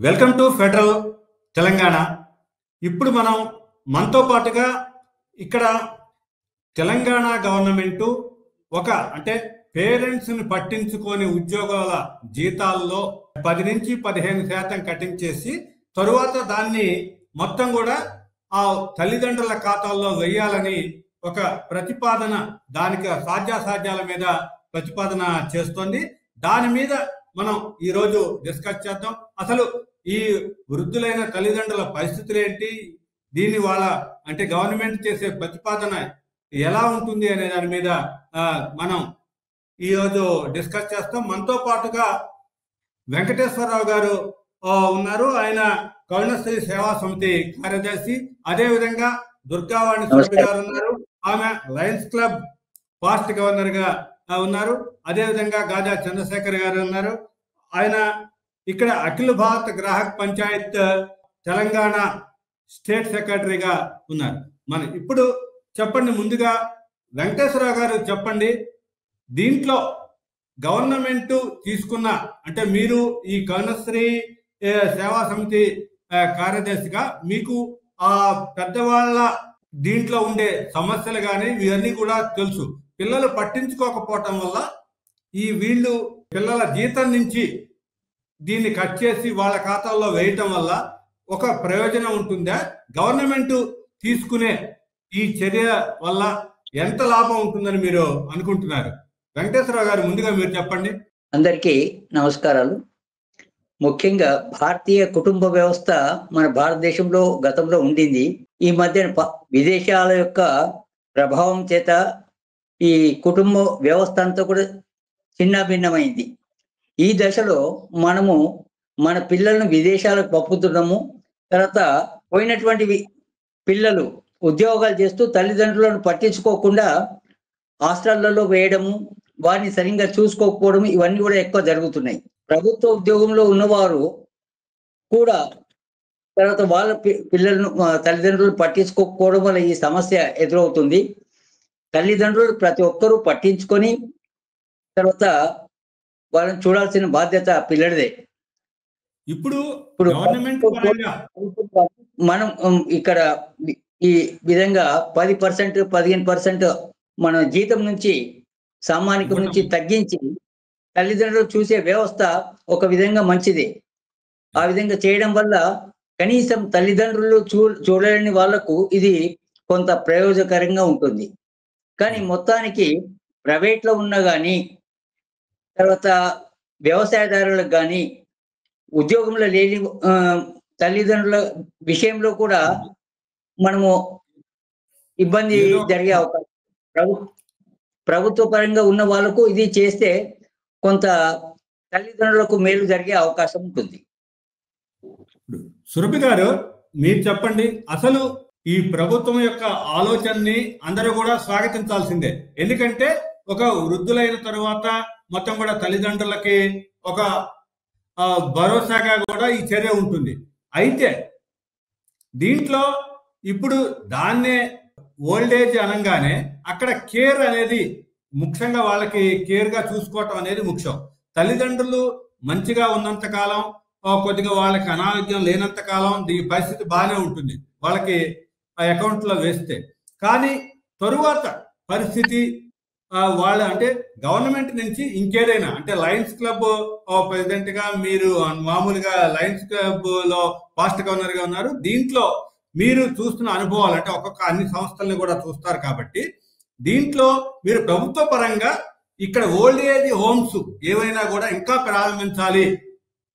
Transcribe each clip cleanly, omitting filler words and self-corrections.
Welcome to federal Telangana. ఇప్పుడు మనతో పాటుగా ఇక్కడ తెలంగాణ గవర్నమెంటు అంటే పేరెంట్స్ని పట్టించుకొని ఉద్యోగాల జీతాల్లో 10 నుంచి 15% కటింగ్ చేసి తరువాత దాన్ని మొత్తం కూడా ఆ తల్లిదండ్రుల ఖాతాల్లో వేయాలని ఒక ప్రతిపాదన, దానికి సాధ్యాసాధ్యాల మీద ప్రతిపాదన చేస్తోంది. దాని మీద మనం ఈరోజు డిస్కస్ చేద్దాం. అసలు ఈ వృద్ధులైన తల్లిదండ్రుల పరిస్థితులు ఏంటి, దీని వాళ్ళ అంటే గవర్నమెంట్ చేసే ప్రతిపాదన ఎలా ఉంటుంది అనే దాని మీద మనం ఈరోజు డిస్కస్ చేస్తాం. మనతో పాటుగా వెంకటేశ్వరరావు గారు ఉన్నారు. ఆయన కరుణశ్రీ సేవా సమితి కార్యదర్శి. అదేవిధంగా దుర్గావాణి సురభి గారు ఉన్నారు. ఆమె లయన్స్ క్లబ్ పాస్ట్ గవర్నర్ గా ఉన్నారు. అదేవిధంగా గాజా చంద్రశేఖర్ గారు ఉన్నారు. ఆయన ఇక్కడ అఖిల భారత గ్రాహక్ పంచాయత్ తెలంగాణ స్టేట్ సెక్రటరీగా ఉన్నారు. ఇప్పుడు చెప్పండి, ముందుగా వెంకటేశ్వరరావు గారు చెప్పండి, దీంట్లో గవర్నమెంట్ తీసుకున్న అంటే మీరు ఈ కరుణశ్రీ సేవా సమితి కార్యదర్శిగా మీకు ఆ పెద్దవాళ్ళ దీంట్లో ఉండే సమస్యలు కానీ ఇవన్నీ కూడా తెలుసు. పిల్లలు పట్టించుకోకపోవటం వల్ల వీళ్ళు పిల్లల జీతం నుంచి దీన్ని కట్ చేసి వాళ్ళ ఖాతాల్లో వేయటం వల్ల ఒక ప్రయోజనం ఉంటుందా? గవర్నమెంట్ తీసుకునే ఈ చర్య వల్ల ఎంత లాభం ఉంటుందని మీరు అనుకుంటున్నారు? వెంకటేశ్వరరావు గారు, ముందుగా మీరు చెప్పండి. అందరికీ నమస్కారాలు. ముఖ్యంగా భారతీయ కుటుంబ వ్యవస్థ మన భారతదేశంలో గతంలో ఉండింది. ఈ మధ్యన విదేశాల యొక్క ప్రభావం చేత ఈ కుటుంబ వ్యవస్థ అంతా కూడా చిన్నాభిన్నమైంది. ఈ దశలో మనము మన పిల్లలను విదేశాలకు పంపుతున్నాము. తర్వాత పోయినటువంటి పిల్లలు ఉద్యోగాలు చేస్తూ తల్లిదండ్రులను పట్టించుకోకుండా హాస్టళ్లలో వేయడము, వారిని సరిగ్గా చూసుకోకపోవడం, ఇవన్నీ కూడా ఎక్కువ జరుగుతున్నాయి. ప్రభుత్వ ఉద్యోగంలో ఉన్నవారు కూడా తర్వాత వాళ్ళ పిల్లలను తల్లిదండ్రులు పట్టించుకోకపోవడం వల్ల ఈ సమస్య ఎదురవుతుంది. తల్లిదండ్రులు ప్రతి ఒక్కరూ పట్టించుకొని తర్వాత వాళ్ళని చూడాల్సిన బాధ్యత పిల్లడిదే. ఇప్పుడు మనం ఇక్కడ ఈ విధంగా 10%, 15% మన జీతం నుంచి సామానికం నుంచి తగ్గించి తల్లిదండ్రులు చూసే వ్యవస్థ ఒక విధంగా మంచిది. ఆ విధంగా చేయడం వల్ల కనీసం తల్లిదండ్రులు చూడలేని వాళ్లకు ఇది కొంత ప్రయోజకరంగా ఉంటుంది. కానీ మొత్తానికి ప్రైవేట్లో ఉన్నా కానీ తర్వాత వ్యవసాయదారులకు కానీ ఉద్యోగంలో లేని తల్లిదండ్రుల విషయంలో కూడా మనము ఇబ్బంది జరిగే అవకాశం. ప్రభుత్వ పరంగా ఉన్న వాళ్ళకు ఇది చేస్తే కొంత తల్లిదండ్రులకు మేలు జరిగే అవకాశం ఉంటుంది. సురభి గారు, మీరు చెప్పండి, అసలు ఈ ప్రభుత్వం యొక్క ఆలోచనని అందరూ కూడా స్వాగతించాల్సిందే. ఎందుకంటే ఒక వృద్ధులైన తరువాత మొత్తం కూడా తల్లిదండ్రులకి ఒక భరోసాగా కూడా ఈ చర్య ఉంటుంది. అయితే దీంట్లో ఇప్పుడు దాన్నే ఓల్డేజ్ అనగానే అక్కడ కేర్ అనేది ముఖ్యంగా వాళ్ళకి కేర్గా చూసుకోవటం అనేది ముఖ్యం. తల్లిదండ్రులు మంచిగా ఉన్నంత కాలం, కొద్దిగా వాళ్ళకి అనారోగ్యం లేనంత కాలం ఈ పరిస్థితి బాగానే ఉంటుంది వాళ్ళకి ఆ అకౌంట్లో వేస్తే. కానీ తరువాత పరిస్థితి వాళ్ళ అంటే గవర్నమెంట్ నుంచి ఇంకేదైనా అంటే లయన్స్ క్లబ్ ప్రెసిడెంట్ గా మీరు మామూలుగా లయన్స్ క్లబ్ లో పాస్ట్ గవర్నర్ గా ఉన్నారు. దీంట్లో మీరు చూస్తున్న అనుభవాలు అంటే ఒక్కొక్క అన్ని సంస్థల్ని కూడా చూస్తారు కాబట్టి దీంట్లో మీరు ప్రభుత్వ పరంగా ఇక్కడ ఓల్డ్ ఏజ్ హోమ్స్ ఏవైనా కూడా ఇంకా ప్రారంభించాలి,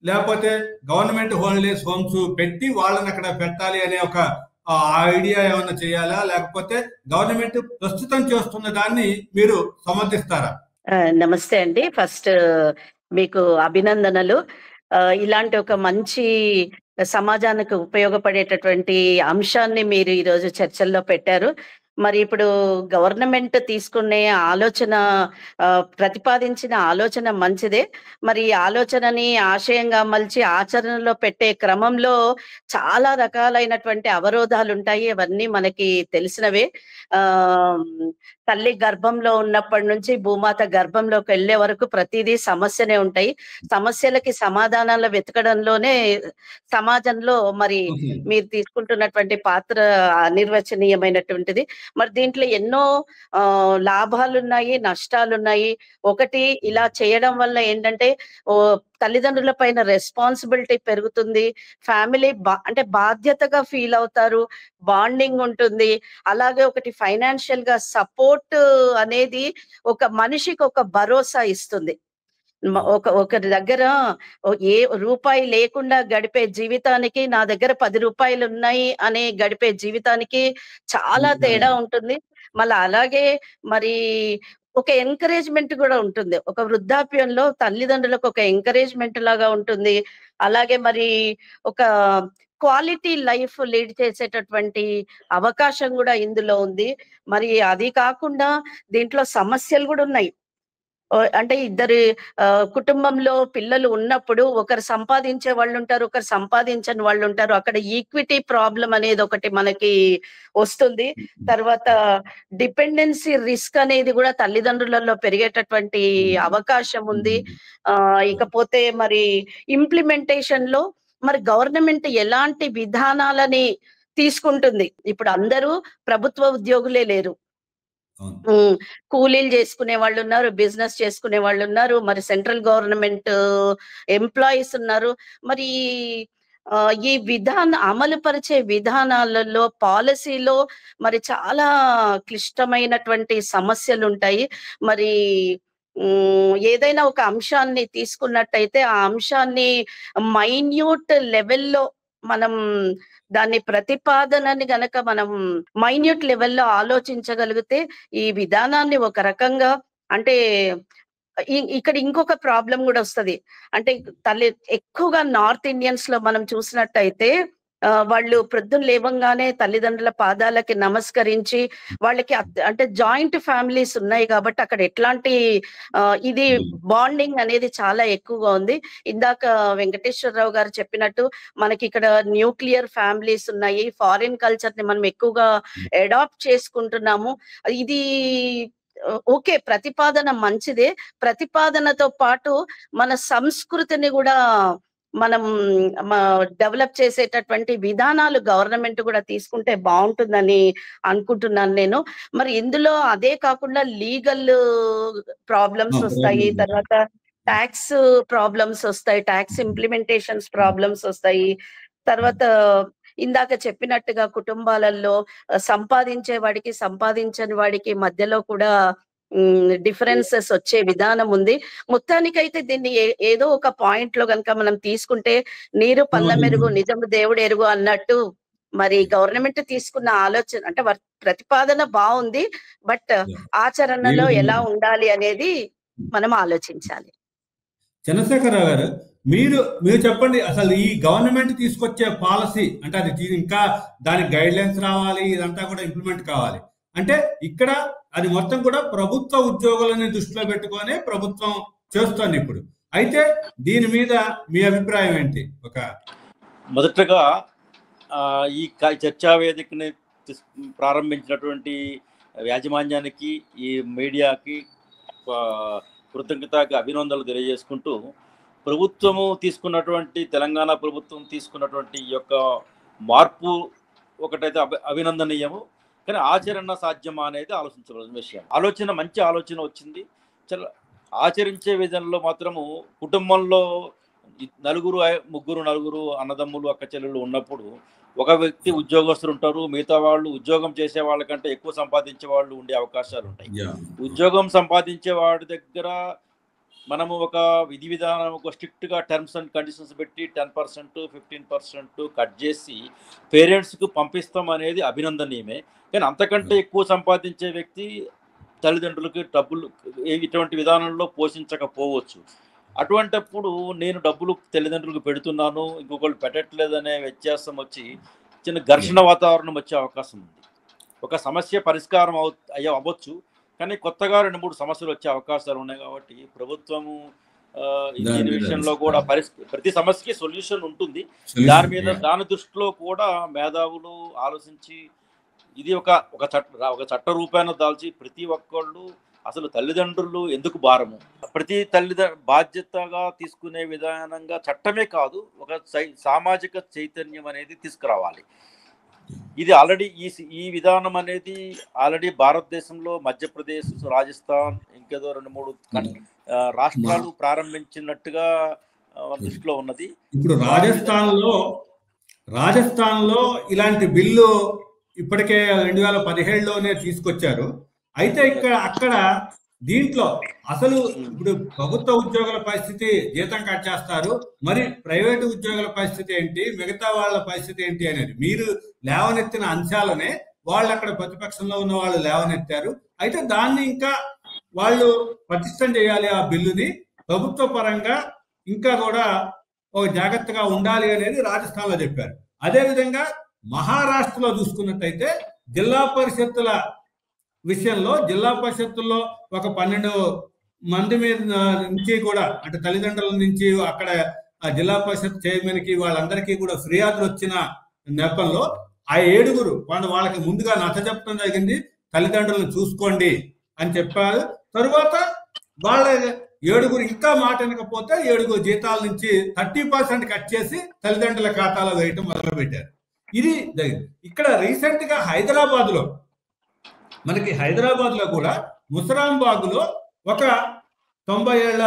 లేకపోతే గవర్నమెంట్ ఓల్డ్ ఏజ్ హోమ్స్ పెట్టి వాళ్ళని అక్కడ పెట్టాలి అనే ఒక ఐడియా ఏమన్నా చేయాలా, లేకపోతే గవర్నమెంట్ ప్రస్తుతం చేస్తున్న దాన్ని మీరు సమర్థిస్తారా? నమస్తే అండి. ఫస్ట్ మీకు అభినందనలు. ఇలాంటి ఒక మంచి సమాజానికి ఉపయోగపడేటటువంటి అంశాన్ని మీరు ఈరోజు చర్చల్లో పెట్టారు. మరి ఇప్పుడు గవర్నమెంట్ తీసుకునే ఆలోచన ప్రతిపాదించిన ఆలోచన మంచిదే. మరి ఈ ఆలోచనని ఆశయంగా మలిచి ఆచరణలో పెట్టే క్రమంలో చాలా రకాలైనటువంటి అవరోధాలుంటాయి. అవన్నీ మనకి తెలిసినవే. ఆహ్, తల్లి గర్భంలో ఉన్నప్పటి నుంచి భూమాత గర్భంలోకెళ్ళే వరకు ప్రతీదీ సమస్యనే ఉంటాయి. సమస్యలకి సమాధానాలు వెతకడంలోనే సమాజంలో మరి ఓకే. మీరు తీసుకుంటున్నటువంటి పాత్ర అనిర్వచనీయమైనటువంటిది. మరి దీంట్లో ఎన్నో లాభాలున్నాయి, నష్టాలున్నాయి. ఒకటి ఇలా చేయడం వల్ల ఏంటంటే తల్లిదండ్రుల పైన రెస్పాన్సిబిలిటీ పెరుగుతుంది. ఫ్యామిలీ అంటే బాధ్యతగా ఫీల్ అవుతారు. బాండింగ్ ఉంటుంది. అలాగే ఒకటి ఫైనాన్షియల్‌గా సపోర్ట్ అనేది ఒక మనిషికి ఒక భరోసా ఇస్తుంది. ఒకరి దగ్గర ఏ రూపాయి లేకుండా గడిపే జీవితానికి, నా దగ్గర రూ. 10 అనే గడిపే జీవితానికి చాలా తేడా ఉంటుంది. మళ్ళా అలాగే మరి ఒక ఎంకరేజ్‌మెంట్ గూడా ఉంటుంది. ఒక వృద్ధాప్యంలో తల్లిదండ్రులకు ఒక ఎంకరేజ్‌మెంట్ లాగా ఉంటుంది. అలాగే మరి ఒక క్వాలిటీ లైఫ్ లీడ్ చేసేటటువంటి అవకాశం గూడా ఇందులో ఉంది. మరి అది కాకుండా దీంట్లో సమస్యలు గూడా ఉన్నాయి. అంటే ఇద్దరి కుటుంబంలో పిల్లలు ఉన్నప్పుడు ఒకరు సంపాదించే వాళ్ళుంటారు. ఒకరు సంపాదించని వాళ్ళుంటారు. అక్కడ ఈక్విటీ ప్రాబ్లమ్ అనేది ఒకటి మనకి వస్తుంది. తర్వాత డిపెండెన్సీ రిస్క్ అనేది గూడా తల్లిదండ్రులలో పెరిగేటటువంటి అవకాశం ఉంది. ఇకపోతే మరి ఇంప్లిమెంటేషన్‌లో మరి గవర్నమెంట్ ఎలాంటి విధానాలని తీసుకుంటుంది. ఇప్పుడు అందరూ ప్రభుత్వ ఉద్యోగులే లేరు. అవును. హ్మ్. కూలీలు చేసుకునే వాళ్ళున్నారు. బిజినెస్ చేసుకునే వాళ్ళున్నారు. మరి సెంట్రల్ గవర్నమెంట్ ఎంప్లాయీస్ ఉన్నారు. మరి ఈ అమలు పరిచే విధానాలలో, పాలిసీలో మరి చాలా క్లిష్టమైనటువంటి సమస్యలుంటాయి. మరి ఏదైనా ఒక అంశాన్ని తీసుకున్నట్టయితే, ఆ అంశాన్ని మైన్యూట్ లెవెల్‌లో మనం దాన్ని ప్రతిపాదనని గనక మనం మైన్యూట్ లెవెల్‌లో ఆలోచించగలిగితే, ఈ విధానాన్ని ఒక రకంగా అంటే ఇక్కడ ఇంకొక ప్రాబ్లమ్ గూడా వస్తది. అంటే ఎక్కువగా నార్త్ ఇండియన్స్‌లో మనం చూసినట్టయితే వాళ్ళు ప్రొద్దున లేవంగానే తల్లిదండ్రుల పాదాలకి నమస్కరించి, వాళ్ళకి అంటే జాయింట్ ఫ్యామిలీస్ ఉన్నాయి కాబట్టి అక్కడ ఎట్లాంటి ఇది బాండింగ్ అనేది చాలా ఎక్కువగా ఉంది. ఇందాక వెంకటేశ్వరరావు గారు చెప్పినట్టు మనకిక్కడ న్యూక్లియర్ ఫ్యామిలీస్ ఉన్నాయి. ఫారిన్ కల్చర్‌ని మనం ఎక్కువగా అడాప్ట్ చేసుకుంటున్నాము. ఇది ఓకే. ప్రతిపాదన మంచిదే. ప్రతిపాదనతో పాటు మన సంస్కృతిని గూడా మనం మ డెవలప్ చేసేటటువంటి విధానాలు గవర్నమెంట్ గూడా తీసుకుంటే బావుంటుందని అనుకుంటున్నాను నేను. మరి ఇందులో అదే కాకుండా లీగల్ ప్రాబ్లమ్స్ వస్తాయి. ప్రాబ్లమ్. తర్వాత టాక్స్ ప్రాబ్లమ్స్ వస్తాయి. టాక్స్ ఇంప్లిమెంటేషన్స్ ప్రాబ్లమ్స్ వస్తాయి. తర్వాత ఇందాక చెప్పినట్టుగా కుటుంబాలలో సంపాదించే వాడికి, సంపాదించని వాడికి మధ్యలో కూడా డిఫరెన్సెస్ వచ్చే విధానం ఉంది. మొత్తానికైతే దీన్ని ఏదో ఒక పాయింట్‌లో గనుక మనం తీసుకుంటే, నీరు పల్ల మెరుగు, నిజము దేవుడెరుగు అన్నట్టు మరి గవర్నమెంట్ తీసుకున్న ఆలోచన అంటే ప్రతిపాదన బావుంది. బట్ ఆచరణలో ఎలా ఉండాలి అనేది మనం ఆలోచించాలి. చంద్రశేఖరరావు గారు, మీరు చెప్పండి, అసలు ఈ గవర్నమెంట్ తీసుకొచ్చే పాలసీ అంటే అది ఇంకా దానికి గైడ్లైన్స్ రావాలి, ఇదంతా కూడా ఇంప్లిమెంట్ కావాలి. అంటే ఇక్కడ అది మొత్తం కూడా ప్రభుత్వ ఉద్యోగులని దృష్టిలో పెట్టుకొని ప్రభుత్వం చేస్తోంది ఇప్పుడు. అయితే దీని మీద మీ అభిప్రాయం ఏంటి? మొదటగా ఈ చర్చా వేదికని ప్రారంభించినటువంటి యాజమాన్యానికి, ఈ మీడియాకి కృతజ్ఞతగా అభినందనలు తెలియజేసుకుంటూ, తెలంగాణ ప్రభుత్వం తీసుకున్నటువంటి ఈ యొక్క మార్పు ఒకటైతే అభినందనీయము. కానీ ఆచరణ సాధ్యమా అనేది ఆలోచించవలసిన విషయం. మంచి ఆలోచన వచ్చింది. ఆచరించే విధానంలో మాత్రము కుటుంబంలో ముగ్గురు నలుగురు అన్నదమ్ములు అక్క చెల్లెలు ఉన్నప్పుడు ఒక వ్యక్తి ఉద్యోగస్తులు ఉంటారు, మిగతా వాళ్ళు ఉద్యోగం చేసే వాళ్ళకంటే ఎక్కువ సంపాదించే వాళ్ళు ఉండే అవకాశాలు ఉంటాయి. ఉద్యోగం సంపాదించే వాడి దగ్గర మనము ఒక విధి విధానం, ఒక స్ట్రిక్ట్గా టర్మ్స్ అండ్ కండిషన్స్ పెట్టి 10%, 15% కట్ చేసి పేరెంట్స్కు పంపిస్తాం అనేది అభినందనీయమే. కానీ అంతకంటే ఎక్కువ సంపాదించే వ్యక్తి తల్లిదండ్రులకి డబ్బులు ఇటువంటి విధానంలో పోషించకపోవచ్చు. అటువంటప్పుడు నేను డబ్బులు తల్లిదండ్రులకు పెడుతున్నాను, ఇంకొకళ్ళు పెట్టట్లేదనే వ్యత్యాసం వచ్చి చిన్న ఘర్షణ వాతావరణం వచ్చే అవకాశం ఉంది. ఒక సమస్య పరిష్కారం అవ్వచ్చు, కానీ కొత్తగా 2-3 సమస్యలు వచ్చే అవకాశాలు ఉన్నాయి. కాబట్టి ప్రభుత్వము దీని విషయంలో కూడా ప్రతి సమస్యకి సొల్యూషన్ ఉంటుంది. దాని దృష్టిలో కూడా మేధావులు ఆలోచించి ఇది ఒక చట్ట రూపాన్ని దాల్చి ప్రతి ఒక్కళ్ళు అసలు తల్లిదండ్రులు ఎందుకు భారము, ప్రతి బాధ్యతగా తీసుకునే విధానంగా చట్టమే కాదు, ఒక సామాజిక చైతన్యం అనేది తీసుకురావాలి. ఇది ఆల్రెడీ ఈ విధానం అనేది ఆల్రెడీ భారతదేశంలో మధ్యప్రదేశ్, రాజస్థాన్, ఇంకేదో 2-3 రాష్ట్రాలు ప్రారంభించినట్టుగా దృష్టిలో ఉన్నది. ఇప్పుడు రాజస్థాన్లో ఇలాంటి బిల్లు ఇప్పటికే 2017లోనే తీసుకొచ్చారు. అయితే అక్కడ దీంట్లో అసలు ఇప్పుడు ప్రభుత్వ ఉద్యోగుల పరిస్థితి, జీతం కట్ చేస్తారు, మరి ప్రైవేటు ఉద్యోగుల పరిస్థితి ఏంటి, మిగతా వాళ్ళ పరిస్థితి ఏంటి అనేది మీరు లేవనెత్తిన అంశాలనే వాళ్ళు అక్కడ ప్రతిపక్షంలో ఉన్న వాళ్ళు లేవనెత్తారు. అయితే దాన్ని ఇంకా వాళ్ళు పటిష్టం చేయాలి, ఆ బిల్లుని ప్రభుత్వ పరంగా ఇంకా కూడా ఒక జాగ్రత్తగా ఉండాలి అనేది రాజస్థాన్లో చెప్పారు. అదేవిధంగా మహారాష్ట్రలో చూసుకున్నట్టయితే జిల్లా పరిషత్తుల విషయంలో జిల్లా పరిషత్తుల్లో ఒక 12 మంది మీద నుంచి కూడా, అంటే తల్లిదండ్రుల నుంచి అక్కడ ఆ జిల్లా పరిషత్ చైర్మన్ కి వాళ్ళందరికీ కూడా ఫిర్యాదులు వచ్చిన నేపథ్యంలో ఆ 7 వాళ్ళకి ముందుగా నచ్చజెప్పడం జరిగింది, తల్లిదండ్రులను చూసుకోండి అని చెప్పారు. తరువాత వాళ్ళ 7 ఇంకా మాట వినకపోతే 7 జీతాల నుంచి 30% కట్ చేసి తల్లిదండ్రుల ఖాతాలో వేయటం మొదలుపెట్టారు. ఇది ఇక్కడ రీసెంట్ గా హైదరాబాద్ లో కూడా ముసరాంబాగ్ లో ఒక 90 ఏళ్ల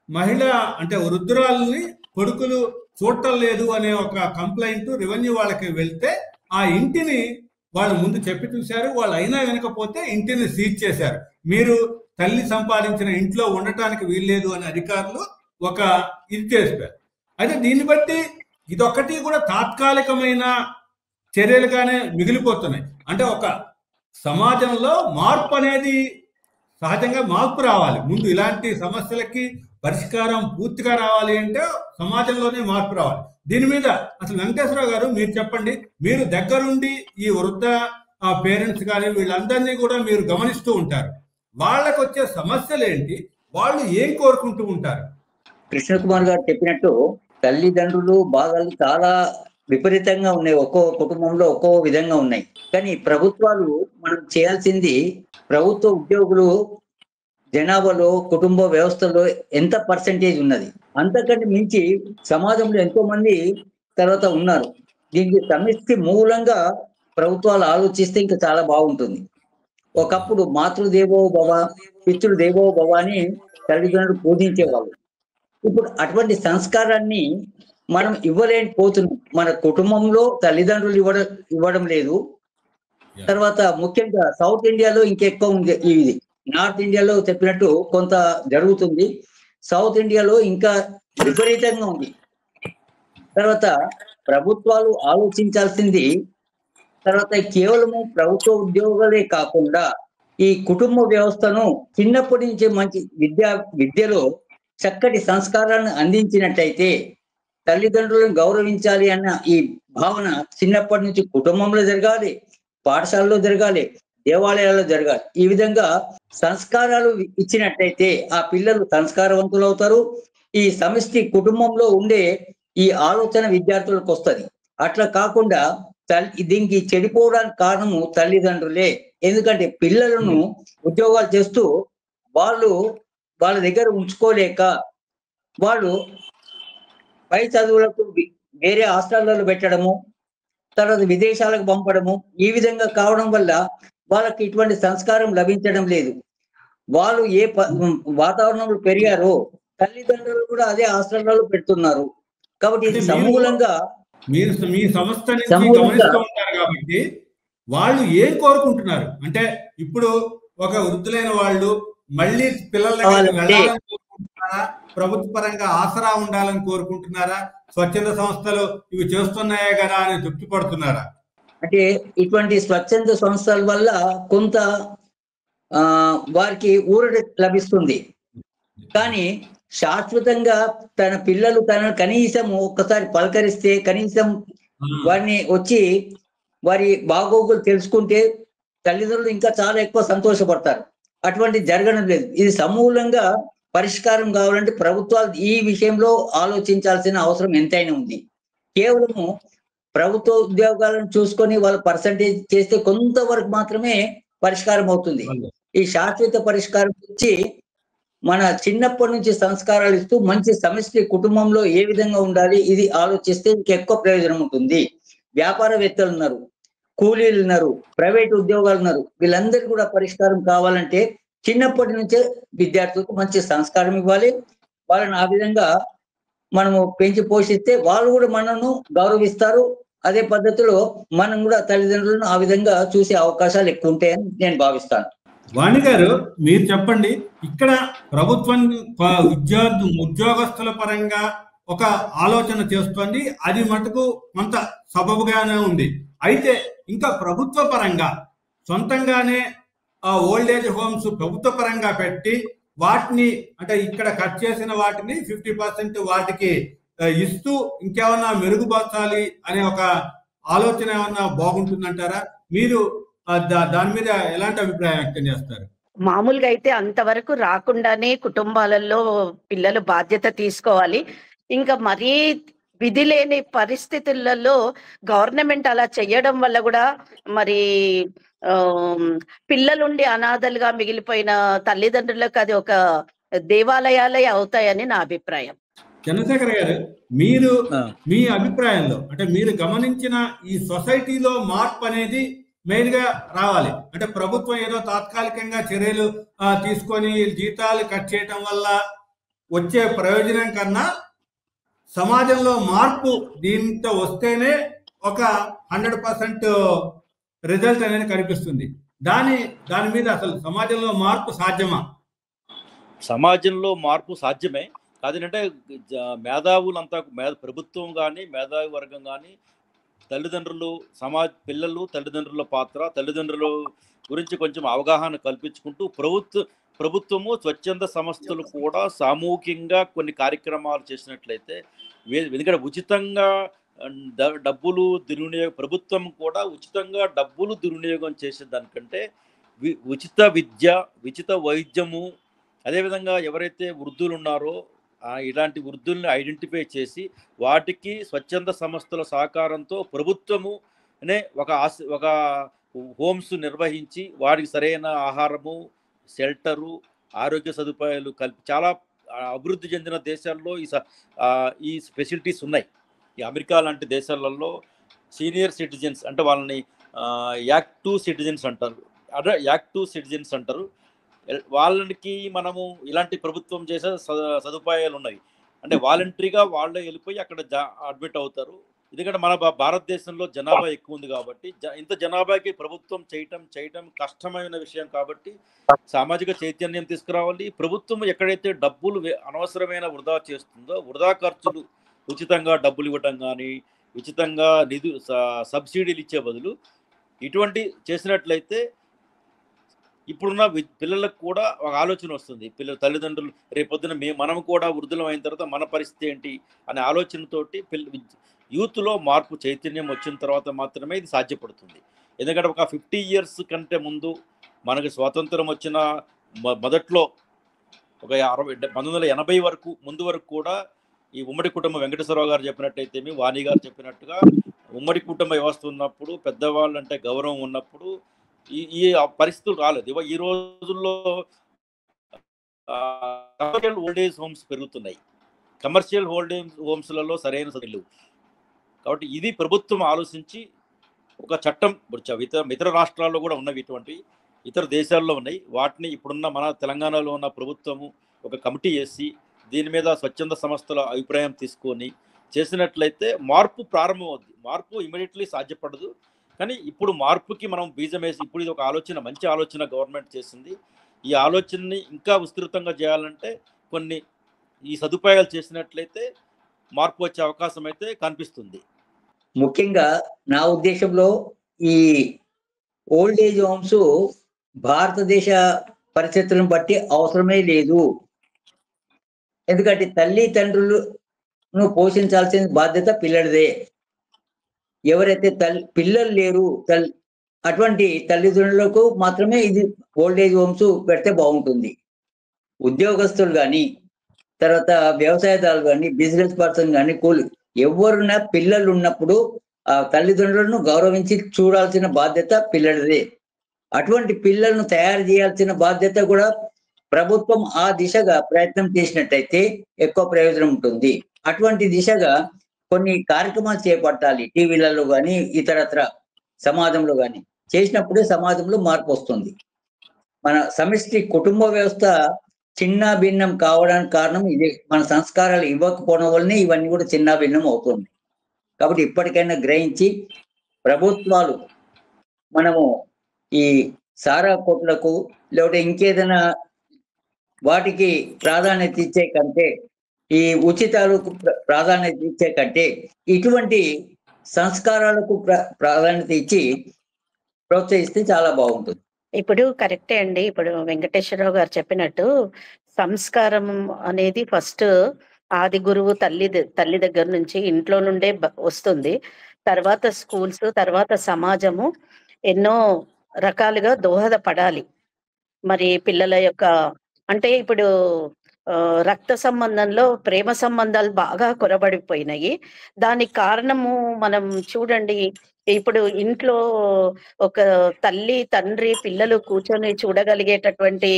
మహిళ, అంటే వృద్ధురాలని కొడుకులు చూడటం లేదు అనే ఒక కంప్లైంట్ రెవెన్యూ వాళ్ళకి వెళ్తే ఆ ఇంటిని వాళ్ళు ముందు చెప్పి చూశారు. వాళ్ళు అయినా వినకపోతే ఇంటిని సీజ్ చేశారు. మీరు తల్లి సంపాదించిన ఇంట్లో ఉండటానికి వీల్లేదు అని అధికారులు ఒక ఇది చేశారు. అయితే దీన్ని బట్టి ఇదొక్కటి కూడా తాత్కాలికమైన చర్యలుగానే మిగిలిపోతున్నాయి. అంటే ఒక సమాజంలో మార్పు అనేది సహజంగా మార్పు రావాలి. ముందు ఇలాంటి సమస్యలకి పరిష్కారం పూర్తిగా రావాలి అంటే సమాజంలోనే మార్పు రావాలి. దీని మీద అసలు వెంకటేశ్వరరావు గారు మీరు చెప్పండి, మీరు దగ్గరుండి ఈ వృద్ధ పేరెంట్స్ కానీ వీళ్ళందరినీ కూడా మీరు గమనిస్తూ ఉంటారు, వాళ్ళకు వచ్చే సమస్యలు ఏంటి, వాళ్ళు ఏం కోరుకుంటూ ఉంటారు? కృష్ణకుమార్ గారు చెప్పినట్టు తల్లిదండ్రులు బాధలు చాలా విపరీతంగా ఉన్నాయి, ఒక్కో కుటుంబంలో ఒక్కో విధంగా ఉన్నాయి. కానీ ప్రభుత్వాలు మనం చేయాల్సింది, ప్రభుత్వ ఉద్యోగులు జనాభాలో కుటుంబ వ్యవస్థలో ఎంత పర్సెంటేజ్ ఉన్నది, అంతకంటే మించి సమాజంలో ఎంతో మంది తర్వాత ఉన్నారు. దీనికి సమిష్టి మూలంగా ప్రభుత్వాలు ఆలోచిస్తే ఇంకా చాలా బాగుంటుంది. ఒకప్పుడు మాతృదేవో భవ, పితృదేవో భవ అని తల్లిదండ్రులు పూజించేవాళ్ళు. ఇప్పుడు అటువంటి సంస్కారాన్ని మనం ఇవ్వలేకపోతున్నాం. మన కుటుంబంలో తల్లిదండ్రులు ఇవ్వడం లేదు. తర్వాత ముఖ్యంగా సౌత్ ఇండియాలో ఇంకెక్కువ ఉంది ఇది. నార్త్ ఇండియాలో చెప్పినట్టు కొంత జరుగుతుంది, సౌత్ ఇండియాలో ఇంకా విపరీతంగా ఉంది. తర్వాత ప్రభుత్వాలు ఆలోచించాల్సింది, తర్వాత కేవలము ప్రభుత్వ ఉద్యోగాలే కాకుండా ఈ కుటుంబ వ్యవస్థను చిన్నప్పటి నుంచి మంచి విద్యలో చక్కటి సంస్కారాన్ని అందించినట్టయితే, తల్లిదండ్రులను గౌరవించాలి అన్న ఈ భావన చిన్నప్పటి నుంచి కుటుంబంలో జరగాలి, పాఠశాలలో జరగాలి, దేవాలయాల్లో జరగాలి. ఈ విధంగా సంస్కారాలు ఇచ్చినట్టయితే ఆ పిల్లలు సంస్కారవంతులు అవుతారు. ఈ సమిష్టి కుటుంబంలో ఉండే ఈ ఆలోచన విద్యార్థులకు వస్తుంది. అట్లా కాకుండా దీనికి చెడిపోవడానికి కారణము తల్లిదండ్రులే. ఎందుకంటే పిల్లలను ఉద్యోగాలు చేస్తూ వాళ్ళ దగ్గర ఉంచుకోలేక వాళ్ళు పై చదువులకు వేరే హాస్టళ్లలో పెట్టడము, తర్వాత విదేశాలకు పంపడము, ఈ విధంగా కావడం వల్ల వాళ్ళకి ఇటువంటి సంస్కారం లభించడం లేదు. వాళ్ళు ఏ వాతావరణంలో పెరిగారో తల్లిదండ్రులు కూడా అదే హాస్టళ్లలో పెడుతున్నారు. కాబట్టి ఇది సమూలంగా మీరు మీ సంస్థ నుంచి గమనిస్తూ ఉంటారు కాబట్టి వాళ్ళు ఏం కోరుకుంటున్నారు అంటే, ఇప్పుడు ఒక వృద్ధులైన వాళ్ళు మళ్ళీ పిల్లల దగ్గరికి వెళ్ళాలని కోరుకుంటున్నారా, ప్రభుత్వ పరంగా ఆసరా ఉండాలని కోరుకుంటున్నారా, స్వచ్ఛంద సంస్థలు ఇవి చేస్తున్నాయే కదా అని తృప్తి పడుతున్నారా? అంటే ఇటువంటి స్వచ్ఛంద సంస్థల వల్ల కొంత వారికి ఊరట లభిస్తుంది. కానీ శాశ్వతంగా తన పిల్లలు తనను కనీసం ఒక్కసారి పలకరిస్తే, కనీసం వారిని వచ్చి వారి బాగోగులు తెలుసుకుంటే తల్లిదండ్రులు ఇంకా చాలా ఎక్కువ సంతోషపడతారు. అటువంటి జరగడం లేదు. ఇది సమూలంగా పరిష్కారం కావాలంటే ప్రభుత్వాలు ఈ విషయంలో ఆలోచించాల్సిన అవసరం ఎంతైనా ఉంది. కేవలము ప్రభుత్వ ఉద్యోగాలను చూసుకొని వాళ్ళ పర్సంటేజ్ చేస్తే కొంతవరకు మాత్రమే పరిష్కారం అవుతుంది. ఈ శాశ్వత పరిష్కారం వచ్చి మన చిన్నప్పటి నుంచి సంస్కారాలు ఇస్తూ మంచి సమిష్టి కుటుంబంలో ఏ విధంగా ఉండాలి ఇది ఆలోచిస్తే ఇంకెక్కువ ప్రయోజనం ఉంటుంది. వ్యాపారవేత్తలు ఉన్నారు, కూలీలు ఉన్నారు, ప్రైవేట్ ఉద్యోగాలు ఉన్నారు, వీళ్ళందరికీ కూడా పరిష్కారం కావాలంటే చిన్నప్పటి నుంచే విద్యార్థులకు మంచి సంస్కారం ఇవ్వాలి. వాళ్ళని ఆ విధంగా మనము పెంచి పోషిస్తే వాళ్ళు కూడా మనను గౌరవిస్తారు. అదే పద్ధతిలో మనం కూడా తల్లిదండ్రులను ఆ విధంగా చూసే అవకాశాలు ఎక్కువ ఉంటాయని నేను భావిస్తాను. వాణి గారు, మీరు చెప్పండి, ఇక్కడ ప్రభుత్వం ఉద్యోగస్తుల పరంగా ఒక ఆలోచన చేస్తోంది, అది మటుకు కొంత సబబుగానే ఉంది. అయితే ఇంకా ప్రభుత్వ పరంగా సొంతంగానే ఆ ఓల్డేజ్ హోమ్స్ ప్రభుత్వ పరంగా పెట్టి వాటిని అంటే ఇక్కడ కట్ చేసిన వాటిని 50% వాటికి ఇస్తూ ఇంకేమన్నా మెరుగుపరచాలి అనే ఒక ఆలోచన ఏమన్నా బాగుంటుందంటారా? మీరు దాని మీద ఎలాంటి అభిప్రాయం వ్యక్తం చేస్తారు? మామూలుగా అయితే అంతవరకు రాకుండానే కుటుంబాలలో పిల్లలు బాధ్యత తీసుకోవాలి. ఇంకా మరీ విధి లేని పరిస్థితులలో గవర్నమెంట్ అలా చెయ్యడం వల్ల కూడా మరి పిల్లలుండి అనాథలుగా మిగిలిపోయిన తల్లిదండ్రులకు అది ఒక దేవాలయాలే అవుతాయని నా అభిప్రాయం. చంద్రశేఖర్ గారు, మీరు మీ అభిప్రాయంలో అంటే మీరు గమనించిన ఈ సొసైటీలో మార్పు అనేది మెయిన్ గా రావాలి అంటే ప్రభుత్వం ఏదో తాత్కాలికంగా చర్యలు తీసుకొని జీతాలు కట్ చేయటం వల్ల వచ్చే ప్రయోజనం కన్నా సమాజంలో మార్పు దీంతో వస్తేనే ఒక 100% రిజల్ట్ అనేది కనిపిస్తుంది. దాని మీద అసలు సమాజంలో మార్పు సాధ్యమా? సమాజంలో మార్పు సాధ్యమే. కాదంటే మేధావులంతా ప్రభుత్వం కానీ మేధావి వర్గం కానీ తల్లిదండ్రులు పిల్లలు తల్లిదండ్రుల పాత్ర తల్లిదండ్రుల గురించి కొంచెం అవగాహన కల్పించుకుంటూ ప్రభుత్వము స్వచ్ఛంద సంస్థలు కూడా సామూహికంగా కొన్ని కార్యక్రమాలు చేసినట్లయితే, ఎందుకంటే ఉచితంగా డబ్బులు దుర్వినియోగం, ప్రభుత్వం కూడా ఉచితంగా డబ్బులు దుర్వినియోగం చేసేదానికంటే ఉచిత విద్య, ఉచిత వైద్యము, అదేవిధంగా ఎవరైతే వృద్ధులు ఉన్నారో ఇలాంటి వృద్ధుల్ని ఐడెంటిఫై చేసి వాటికి స్వచ్ఛంద సంస్థల సహకారంతో ప్రభుత్వము ఒక హోమ్స్ నిర్వహించి వారికి సరైన ఆహారము, షెల్టరు, ఆరోగ్య సదుపాయాలు చాలా అభివృద్ధి చెందిన దేశాల్లో ఈ ఫెసిలిటీస్ ఉన్నాయి. ఈ అమెరికా లాంటి దేశాలలో సీనియర్ సిటిజన్స్ అంటే వాళ్ళని యాక్ట్ 2 సిటిజన్స్ అంటారు, యాక్ట్ 2 సిటిజన్స్ అంటారు. వాళ్ళకి మనము ఇలాంటి ప్రభుత్వం చేసే సదుపాయాలు ఉన్నాయి. అంటే వాలంటరీగా వాళ్ళే వెళ్ళిపోయి అక్కడ అడ్మిట్ అవుతారు. ఎందుకంటే మన భారతదేశంలో జనాభా ఎక్కువ ఉంది కాబట్టి ఇంత జనాభాకి ప్రభుత్వం చేయటం కష్టమైన విషయం కాబట్టి సామాజిక చైతన్యం తీసుకురావాలి. ప్రభుత్వం ఎక్కడైతే డబ్బులు అనవసరమైన వృధా చేస్తుందో, వృధా ఖర్చులు ఉచితంగా డబ్బులు ఇవ్వటం కానీ ఉచితంగా సబ్సిడీలు ఇచ్చే బదులు ఇటువంటి చేసినట్లయితే ఇప్పుడున్న పిల్లలకు కూడా ఒక ఆలోచన వస్తుంది. తల్లిదండ్రులు రేపొద్దున మనం కూడా వృద్ధులం అయిన తర్వాత మన పరిస్థితి ఏంటి అనే ఆలోచనతోటి యూత్లో మార్పు చైతన్యం వచ్చిన తర్వాత మాత్రమే ఇది సాధ్యపడుతుంది. ఎందుకంటే ఒక 50 years కంటే ముందు మనకి స్వాతంత్రం వచ్చిన మొదట్లో ఒక 1980 వరకు ముందు వరకు కూడా ఈ ఉమ్మడి కుటుంబం వెంకటేశ్వరరావు గారు చెప్పినట్టయితే, వాణి గారు చెప్పినట్టుగా ఉమ్మడి కుటుంబ వ్యవస్థ ఉన్నప్పుడు, పెద్దవాళ్ళు అంటే గౌరవం ఉన్నప్పుడు ఈ పరిస్థితులు రాలేదు. ఈ రోజుల్లో కమర్షియల్ ఓల్డేజ్ హోమ్స్ పెరుగుతున్నాయి. కమర్షియల్ ఓల్డేజ్ హోమ్స్లలో సరైన సదుపాయాలు. కాబట్టి ఇది ప్రభుత్వం ఆలోచించి ఒక చట్టం ఇతర రాష్ట్రాల్లో కూడా ఉన్నవి, ఇటువంటి ఇతర దేశాల్లో ఉన్నాయి. వాటిని ఇప్పుడున్న మన తెలంగాణలో ఉన్న ప్రభుత్వము ఒక కమిటీ వేసి దీని మీద స్వచ్ఛంద సంస్థల అభిప్రాయం తీసుకొని చేసినట్లయితే మార్పు ప్రారంభమవుద్ది. మార్పు ఇమీడియట్లీ సాధ్యపడదు, కానీ ఇప్పుడు మార్పుకి మనం బీజం వేసి ఇప్పుడు ఇది ఒక ఆలోచన, మంచి ఆలోచన గవర్నమెంట్ చేసింది. ఈ ఆలోచనని ఇంకా విస్తృతంగా చేయాలంటే కొన్ని ఈ సదుపాయాలు చేసినట్లయితే మార్పు వచ్చే అవకాశం అయితే కనిపిస్తుంది. ముఖ్యంగా నా ఉద్దేశంలో ఈ ఓల్డ్ ఏజ్ హోమ్స్ భారతదేశ పరిస్థితులను బట్టి అవసరమే లేదు. ఎందుకంటే తల్లిదండ్రులను పోషించాల్సిన బాధ్యత పిల్లడిదే. ఎవరైతే పిల్లలు లేరు అటువంటి తల్లిదండ్రులకు మాత్రమే ఇది ఓల్డేజ్ హోమ్స్ పెడితే బాగుంటుంది. ఉద్యోగస్తులు కానీ, తర్వాత వ్యవసాయదారులు కానీ, బిజినెస్ పర్సన్ కానీ, ఎవరున్నా పిల్లలు ఉన్నప్పుడు ఆ తల్లిదండ్రులను గౌరవించి చూడాల్సిన బాధ్యత పిల్లలదే. అటువంటి పిల్లలను తయారు చేయాల్సిన బాధ్యత కూడా ప్రభుత్వం ఆ దిశగా ప్రయత్నం చేసినట్టయితే ఎక్కువ ప్రయోజనం ఉంటుంది. అటువంటి దిశగా కొన్ని కార్యక్రమాలు చేపట్టాలి, టీవీలలో కానీ ఇతరత్ర సమాజంలో కానీ. చేసినప్పుడే సమాజంలో మార్పు వస్తుంది. మన సమిష్టి కుటుంబ వ్యవస్థ చిన్న భిన్నం కావడానికి కారణం ఇదే. మన సంస్కారాలు ఇవ్వకపోవడం వల్లనే ఇవన్నీ కూడా చిన్న భిన్నం అవుతుంది. కాబట్టి ఇప్పటికైనా గ్రహించి ప్రభుత్వాలు మనము ఈ సారా కొట్లకు లేకపోతే ఇంకేదైనా వాటికి ప్రాధాన్యత ఇచ్చే కంటే, ఈ ఉచితాలకు ప్రాధాన్యత ఇచ్చే కంటే ఇటువంటి సంస్కారాలకు ప్రాధాన్యత ఇచ్చి ప్రోత్సహిస్తే చాలా బాగుంటుంది. ఇప్పుడు కరెక్టే అండి. ఇప్పుడు వెంకటేశ్వరరావు గారు చెప్పినట్టు సంస్కారం అనేది ఫస్ట్ ఆది గురువు తల్లి దగ్గర నుంచి ఇంట్లో నుండే వస్తుంది. తర్వాత స్కూల్స్, తర్వాత సమాజము ఎన్నో రకాలుగా దోహదపడాలి. మరి పిల్లల యొక్క అంటే ఇప్పుడు రక్త సంబంధంలో ప్రేమ సంబంధాలు బాగా కొరబడిపోయినాయి. దానికి కారణము మనం చూడండి, ఇప్పుడు ఇంట్లో ఒక తల్లి, తండ్రి, పిల్లలు కూర్చొని చూడగలిగేటటువంటి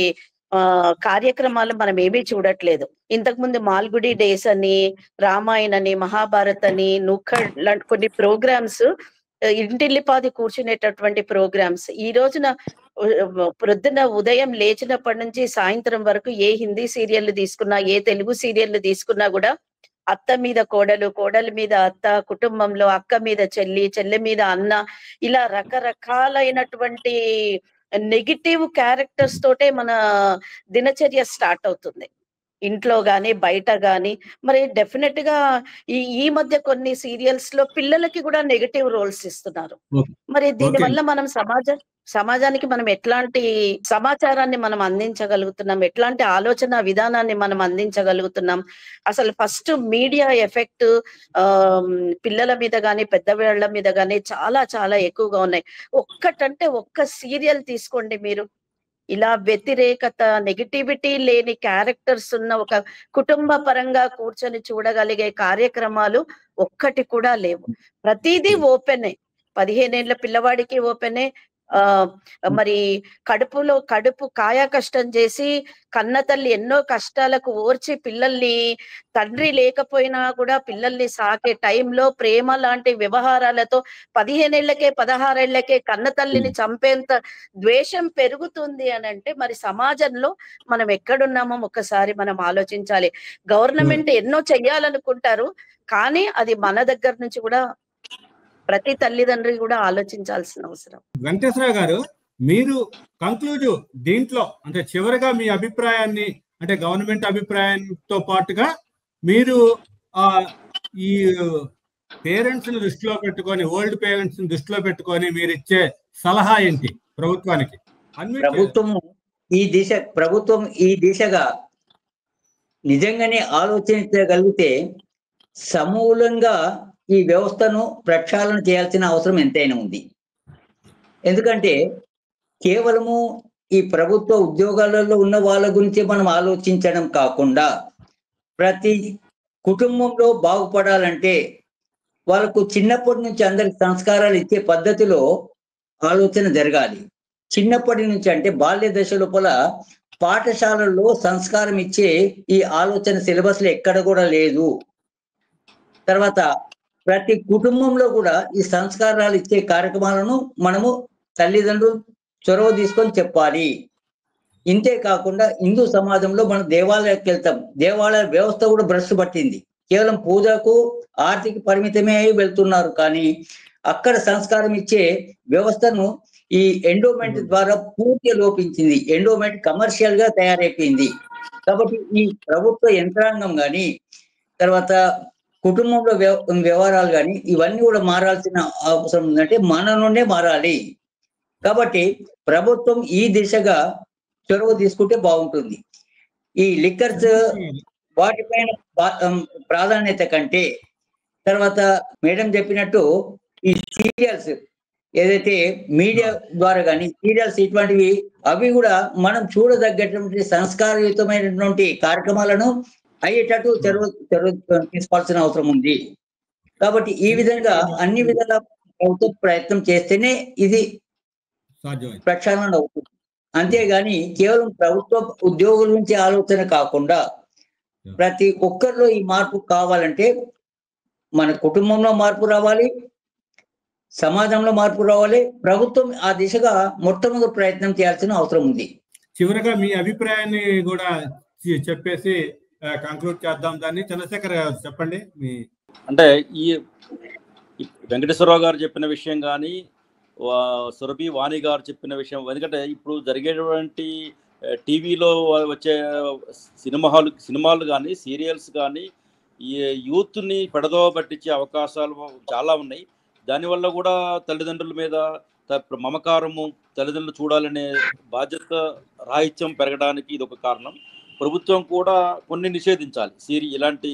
కార్యక్రమాలు మనం ఏమీ చూడట్లేదు. ఇంతకుముందు మాల్గుడి డేస్ అని, రామాయణ అని, మహాభారత్ అని, నుక్కడ్ లాంటి కొన్ని ప్రోగ్రామ్స్, ఇంటిల్లిపాది కూర్చునేటటువంటి ప్రోగ్రామ్స్ ఈ రోజున ప్రొద్దున ఉదయం లేచినప్పటి నుంచి సాయంత్రం వరకు ఏ హిందీ సీరియల్ తీసుకున్నా, ఏ తెలుగు సీరియల్ తీసుకున్నా కూడా అత్త మీద కోడలు, కోడల మీద అత్త, కుటుంబంలో అక్క మీద చెల్లి, చెల్లె మీద అన్న, ఇలా రకరకాలైనటువంటి నెగిటివ్ క్యారెక్టర్స్ తోటే మన దినచర్య స్టార్ట్ అవుతుంది, ఇంట్లో గాని బయట గాని. మరి డెఫినెట్ గా ఈ మధ్య కొన్ని సీరియల్స్ లో పిల్లలకి కూడా నెగటివ్ రోల్స్ ఇస్తున్నారు. మరి దీని వల్ల మనం సమాజానికి మనం ఎట్లాంటి సమాచారాన్ని మనం అందించగలుగుతున్నాం, ఎట్లాంటి ఆలోచన విధానాన్ని మనం అందించగలుగుతున్నాం? అసలు ఫస్ట్ మీడియా ఎఫెక్ట్ పిల్లల మీద గాని పెద్దవాళ్ళ మీద గాని చాలా చాలా ఎక్కువగా ఉన్నాయి. ఒక్క సీరియల్ తీసుకోండి మీరు, ఇలా వ్యతిరేకత, నెగటివిటీ లేని క్యారెక్టర్స్ ఉన్న ఒక కుటుంబ పరంగా కూర్చొని చూడగలిగే కార్యక్రమాలు ఒక్కటి కూడా లేవు. ప్రతిదీ ఓపెనే. 15 ఏళ్ల పిల్లవాడికి ఓపెనే. మరి కడుపు కాయ కష్టం చేసి కన్న తల్లి ఎన్నో కష్టాలకు ఓర్చి పిల్లల్ని, తండ్రి లేకపోయినా కూడా పిల్లల్ని సాకే టైంలో ప్రేమ లాంటి వ్యవహారాలతో 15 ఏళ్లకే 16 ఏళ్లకే కన్న తల్లిని చంపేంత ద్వేషం పెరుగుతుంది అని అంటే మరి సమాజంలో మనం ఎక్కడున్నామో ఒక్కసారి మనం ఆలోచించాలి. గవర్నమెంట్ ఎన్నో చెయ్యాలనుకుంటారు, కానీ అది మన దగ్గర నుంచి కూడా ప్రతి తల్లిదండ్రి కూడా ఆలోచించాల్సిన అవసరం. వెంకటేశ్వరరావు గారు, మీరు కంక్లూజివ్ దీంట్లో అంటే చివరిగా మీ అభిప్రాయాన్ని, అంటే గవర్నమెంట్ అభిప్రాయంతో పాటుగా మీరు ఈ పేరెంట్స్ ని దృష్టిలో పెట్టుకొని, ఓల్డ్ పేరెంట్స్ ని దృష్టిలో పెట్టుకొని మీరు ఇచ్చే సలహా ఏంటి ప్రభుత్వానికి? ప్రభుత్వం ఈ దిశగా నిజంగానే ఆలోచించగలిగితే సమూలంగా ఈ వ్యవస్థను ప్రక్షాళన చేయాల్సిన అవసరం ఎంతైనా ఉంది. ఎందుకంటే కేవలము ఈ ప్రభుత్వ ఉద్యోగాలలో ఉన్న వాళ్ళ గురించి మనం ఆలోచించడం కాకుండా ప్రతి కుటుంబంలో బాగుపడాలంటే వాళ్ళకు చిన్నప్పటి నుంచి అందరికి సంస్కారాలు ఇచ్చే పద్ధతిలో ఆలోచన జరగాలి. చిన్నప్పటి నుంచి అంటే బాల్య దశ లోపల పాఠశాలల్లో సంస్కారం ఇచ్చే ఈ ఆలోచన సిలబస్ లో ఎక్కడ కూడా లేదు. తర్వాత ప్రతి కుటుంబంలో కూడా ఈ సంస్కారాలు ఇచ్చే కార్యక్రమాలను మనము తల్లిదండ్రులు చొరవ తీసుకొని చెప్పాలి. ఇంతే కాకుండా హిందూ సమాజంలో మనం దేవాలయానికి వెళ్తాం, దేవాలయ వ్యవస్థ కూడా భ్రష్టు పట్టింది. కేవలం పూజకు ఆర్థిక పరిమితమే అయి వెళ్తున్నారు, కానీ అక్కడ సంస్కారం ఇచ్చే వ్యవస్థను ఈ ఎండోమెంట్ ద్వారా పూర్తిగా లోపించింది. ఎండోమెంట్ కమర్షియల్ గా తయారైపోయింది. కాబట్టి ఈ ప్రభుత్వ యంత్రాంగం కానీ, తర్వాత కుటుంబంలో వ్యవహారాలు కానీ ఇవన్నీ కూడా మారాల్సిన అవసరం ఉందంటే మన నుండే మారాలి. కాబట్టి ప్రభుత్వం ఈ దిశగా చొరవ తీసుకుంటే బాగుంటుంది. ఈ లిక్కర్స్ వాటిపైన ప్రాధాన్యత కంటే, తర్వాత మేడం చెప్పినట్టు ఈ సీరియల్స్ ఏదైతే మీడియా ద్వారా కానీ సీరియల్స్ ఇటువంటివి అవి కూడా మనం చూడదగ్గటువంటి సంస్కారయుతమైనటువంటి కార్యక్రమాలను అయ్యేటట్టు తీసుకోవాల్సిన అవసరం ఉంది. కాబట్టి ఈ విధంగా అన్ని విధాల ప్రభుత్వం ప్రయత్నం చేస్తేనే ఇది ప్రక్షాళన అవుతుంది. అంతేగాని కేవలం ప్రభుత్వ ఉద్యోగుల నుంచి ఆలోచన కాకుండా ప్రతి ఒక్కరిలో ఈ మార్పు కావాలంటే మన కుటుంబంలో మార్పు రావాలి, సమాజంలో మార్పు రావాలి, ప్రభుత్వం ఆ దిశగా మొట్టమొదటి ప్రయత్నం చేయాల్సిన అవసరం ఉంది. చివరగా మీ అభిప్రాయాన్ని కూడా చెప్పేసి కంక్లూడ్ చేద్దాం. దాన్ని చంద్రశేఖర్ గారు చెప్పండి. మీ అంటే ఈ వెంకటేశ్వరరావు గారు చెప్పిన విషయం కానీ సురభి వాణి గారు చెప్పిన విషయం, ఎందుకంటే ఇప్పుడు జరిగేటువంటి టీవీలో వచ్చే సినిమాలు కానీ సీరియల్స్ కానీ ఈ యూత్ని పెడదోవ పట్టించే అవకాశాలు చాలా ఉన్నాయి. దానివల్ల కూడా తల్లిదండ్రుల మీద మమకారము, తల్లిదండ్రులు చూడాలనే బాధ్యత రాహిత్యం పెరగడానికి ఇది ఒక కారణం. ప్రభుత్వం కూడా కొన్ని నిషేధించాలి. ఇలాంటి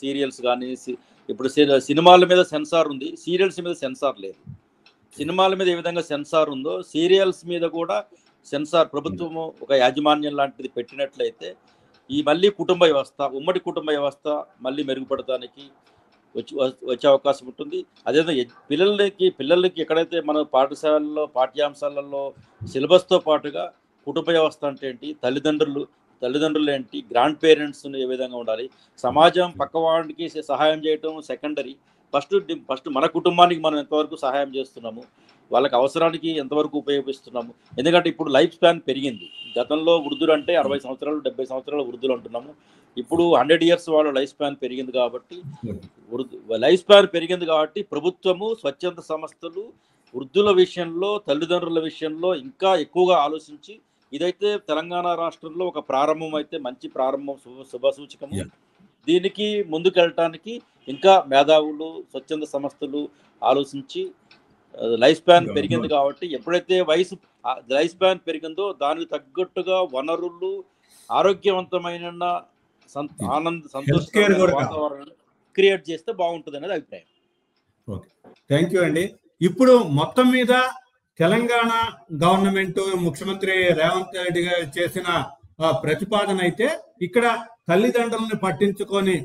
సీరియల్స్ కానీ ఇప్పుడు సినిమాల మీద సెన్సార్ ఉంది, సీరియల్స్ మీద సెన్సార్ లేదు. సినిమాల మీద ఏ విధంగా సెన్సార్ ఉందో సీరియల్స్ మీద కూడా సెన్సార్ ప్రభుత్వము ఒక యాజమాన్యం లాంటిది పెట్టినట్లయితే ఈ మళ్ళీ కుటుంబ వ్యవస్థ, ఉమ్మడి కుటుంబ వ్యవస్థ మళ్ళీ మెరుగుపడటానికి వచ్చే అవకాశం ఉంటుంది. అదేవిధంగా పిల్లలకి ఎక్కడైతే మన పాఠశాలల్లో పాఠ్యాంశాలలో సిలబస్తో పాటుగా కుటుంబ వ్యవస్థ అంటే ఏంటి, తల్లిదండ్రులు ఏంటి, గ్రాండ్ పేరెంట్స్ ఏ విధంగా ఉండాలి, సమాజం పక్కవాడికి సహాయం చేయటం సెకండరీ. ఫస్ట్ మన కుటుంబానికి మనం ఎంతవరకు సహాయం చేస్తున్నాము, వాళ్ళకి అవసరానికి ఎంతవరకు ఉపయోగిస్తున్నాము. ఎందుకంటే ఇప్పుడు లైఫ్ స్పాన్ పెరిగింది. గతంలో వృద్ధులు అంటే 60 సంవత్సరాలు 70 సంవత్సరాలు వృద్ధులు అంటున్నాము. ఇప్పుడు 100 years వాళ్ళ లైఫ్ స్పాన్ పెరిగింది కాబట్టి ప్రభుత్వము, స్వచ్ఛంద సంస్థలు వృద్ధుల విషయంలో, తల్లిదండ్రుల విషయంలో ఇంకా ఎక్కువగా ఆలోచించి, ఇదైతే తెలంగాణ రాష్ట్రంలో ఒక ప్రారంభం, అయితే మంచి ప్రారంభం, శుభసూచకము. దీనికి ముందుకెళ్ళటానికి ఇంకా మేధావులు, స్వచ్ఛంద సంస్థలు ఆలోచించి, లైఫ్ స్పాన్ పెరిగింది కాబట్టి ఎప్పుడైతే లైఫ్ స్పాన్ పెరిగిందో దానికి తగ్గట్టుగా వనరులు, ఆరోగ్యవంతమైన సంతోషకరమైన వాతావరణం క్రియేట్ చేస్తే బాగుంటుంది అనేది అభిప్రాయం. థ్యాంక్ యూ అండి. ఇప్పుడు మొత్తం మీద తెలంగాణ గవర్నమెంట్, ముఖ్యమంత్రి రేవంత్ రెడ్డి గారు చేసిన ప్రతిపాదన అయితే ఇక్కడ తల్లిదండ్రులను పట్టించుకొని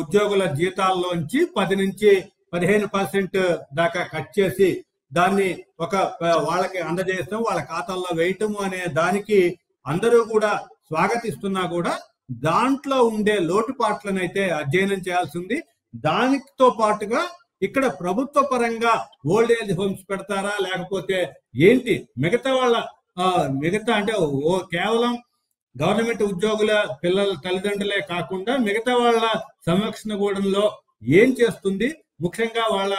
ఉద్యోగుల జీతాల్లోంచి 10 నుంచి 15% దాకా కట్ చేసి దాన్ని వాళ్ళకి అందజేస్తాం, వాళ్ళ ఖాతాల్లో వేయటము అనే దానికి అందరూ కూడా స్వాగతిస్తున్నా కూడా దాంట్లో ఉండే లోటుపాట్లనైతే అధ్యయనం చేయాల్సి ఉంది. దానితో పాటుగా ఇక్కడ ప్రభుత్వ పరంగా ఓల్డ్ ఏజ్ హోమ్స్ పెడతారా, లేకపోతే ఏంటి, మిగతా అంటే కేవలం గవర్నమెంట్ ఉద్యోగుల పిల్లల తల్లిదండ్రులే కాకుండా మిగతా వాళ్ళ సంరక్షణ కూడంలో ఏం చేస్తుంది, ముఖ్యంగా వాళ్ళ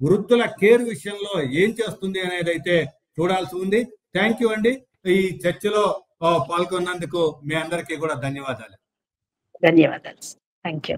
వృద్ధుల కేర్ విషయంలో ఏం చేస్తుంది అనేది అయితే చూడాల్సి ఉంది. థ్యాంక్ యూ అండి. ఈ చర్చలో పాల్గొన్నందుకు మీ అందరికీ కూడా ధన్యవాదాలు. ధన్యవాదాలు. Thank you.